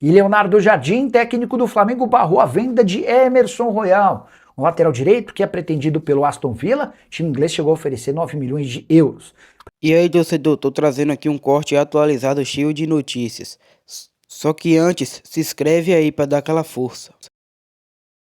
E Leonardo Jardim, técnico do Flamengo, barrou a venda de Emerson Royal, um lateral direito que é pretendido pelo Aston Villa. O time inglês chegou a oferecer 9 milhões de euros. E aí, torcedor, tô trazendo aqui um corte atualizado cheio de notícias. Só que antes, se inscreve aí para dar aquela força.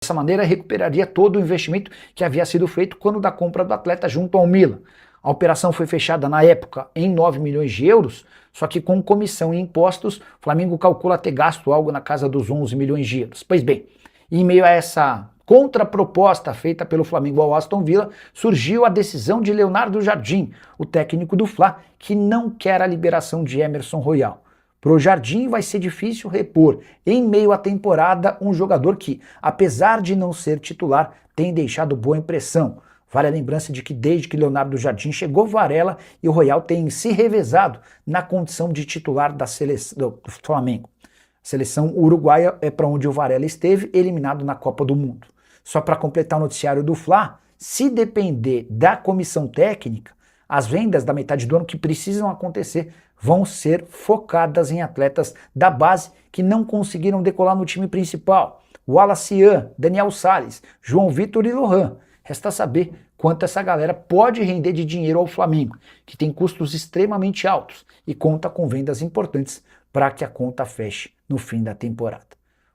Dessa maneira, recuperaria todo o investimento que havia sido feito quando da compra do atleta junto ao Milan. A operação foi fechada na época em 9 milhões de euros, só que com comissão e impostos, o Flamengo calcula ter gasto algo na casa dos 11 milhões de euros. Pois bem, em meio a essa contraproposta feita pelo Flamengo ao Aston Villa, surgiu a decisão de Leonardo Jardim, o técnico do Fla, que não quer a liberação de Emerson Royal. Pro Jardim vai ser difícil repor, em meio à temporada, um jogador que, apesar de não ser titular, tem deixado boa impressão. Vale a lembrança de que desde que Leonardo Jardim chegou, Varela e o Royal têm se revezado na condição de titular da seleção do Flamengo. A seleção uruguaia é para onde o Varela esteve, eliminado na Copa do Mundo. Só para completar o noticiário do Fla, se depender da comissão técnica, as vendas da metade do ano que precisam acontecer vão ser focadas em atletas da base que não conseguiram decolar no time principal. Wallace Ian, Daniel Salles, João Vitor e Lohan. Resta saber quanto essa galera pode render de dinheiro ao Flamengo, que tem custos extremamente altos e conta com vendas importantes para que a conta feche no fim da temporada.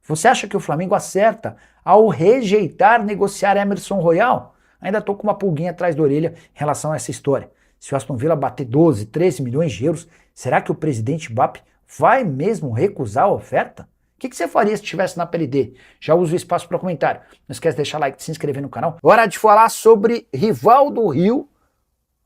Você acha que o Flamengo acerta ao rejeitar negociar Emerson Royal? Ainda estou com uma pulguinha atrás da orelha em relação a essa história. Se o Aston Villa bater 12, 13 milhões de euros, será que o presidente BAP vai mesmo recusar a oferta? O que você faria se estivesse na pele dele? Já usa o espaço para comentário. Não esquece de deixar like e se inscrever no canal. Hora de falar sobre rival do Rio,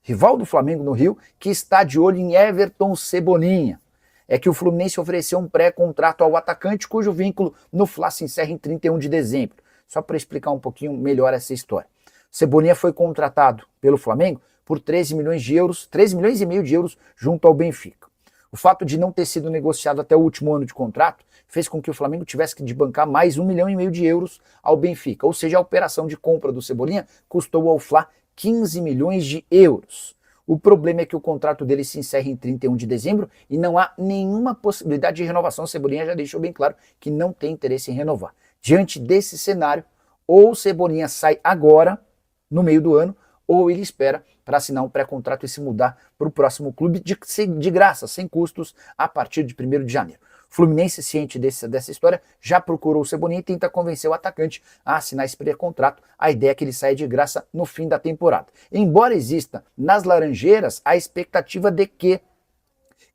rival do Flamengo no Rio, que está de olho em Everton Cebolinha. É que o Fluminense ofereceu um pré-contrato ao atacante, cujo vínculo no Fla se encerra em 31 de dezembro. Só para explicar um pouquinho melhor essa história. Cebolinha foi contratado pelo Flamengo por 13 milhões de euros, 13 milhões e meio de euros junto ao Benfica. O fato de não ter sido negociado até o último ano de contrato fez com que o Flamengo tivesse que bancar mais 1,5 milhão de euros ao Benfica. Ou seja, a operação de compra do Cebolinha custou ao Fla 15 milhões de euros. O problema é que o contrato dele se encerra em 31 de dezembro e não há nenhuma possibilidade de renovação. O Cebolinha já deixou bem claro que não tem interesse em renovar. Diante desse cenário, ou o Cebolinha sai agora, no meio do ano, ou ele espera para assinar um pré-contrato e se mudar para o próximo clube de graça, sem custos, a partir de 1º de janeiro. O Fluminense, ciente dessa história, já procurou o Cebolinha e tenta convencer o atacante a assinar esse pré-contrato. A ideia é que ele saia de graça no fim da temporada. Embora exista nas Laranjeiras a expectativa de que,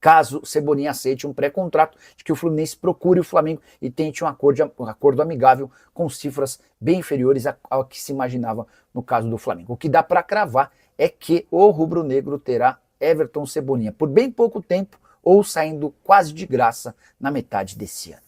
caso o Cebolinha aceite um pré-contrato, de que o Fluminense procure o Flamengo e tente um acordo amigável com cifras bem inferiores ao que se imaginava no caso do Flamengo. O que dá para cravar é que o rubro-negro terá Everton Cebolinha por bem pouco tempo ou saindo quase de graça na metade desse ano.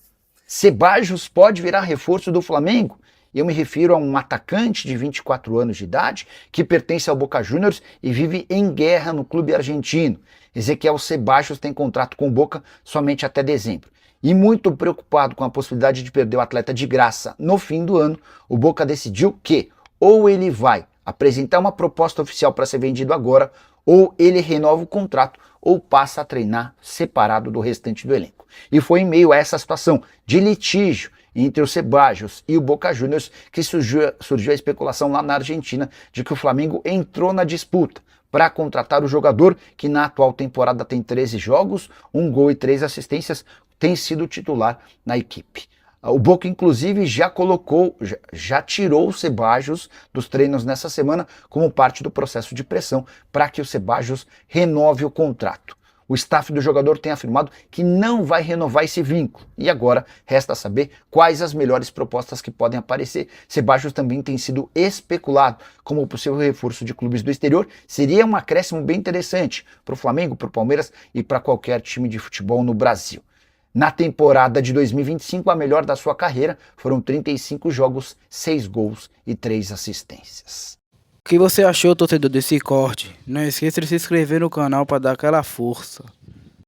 Ceballos pode virar reforço do Flamengo? Eu me refiro a um atacante de 24 anos de idade que pertence ao Boca Juniors e vive em guerra no clube argentino. Ezequiel Ceballos tem contrato com o Boca somente até dezembro. E muito preocupado com a possibilidade de perder o atleta de graça no fim do ano, o Boca decidiu que ou ele vai apresentar uma proposta oficial para ser vendido agora, ou ele renova o contrato ou passa a treinar separado do restante do elenco. E foi em meio a essa situação de litígio entre o Ceballos e o Boca Juniors que surgiu a especulação lá na Argentina de que o Flamengo entrou na disputa para contratar o jogador que na atual temporada tem 13 jogos, 1 gol e 3 assistências, tem sido titular na equipe. O Boca, inclusive, já tirou o Ceballos dos treinos nessa semana como parte do processo de pressão para que o Ceballos renove o contrato. O staff do jogador tem afirmado que não vai renovar esse vínculo. E agora resta saber quais as melhores propostas que podem aparecer. Ceballos também tem sido especulado como possível reforço de clubes do exterior. Seria um acréscimo bem interessante para o Flamengo, para o Palmeiras e para qualquer time de futebol no Brasil. Na temporada de 2025, a melhor da sua carreira, foram 35 jogos, 6 gols e 3 assistências. O que você achou, torcedor, desse corte? Não esqueça de se inscrever no canal para dar aquela força.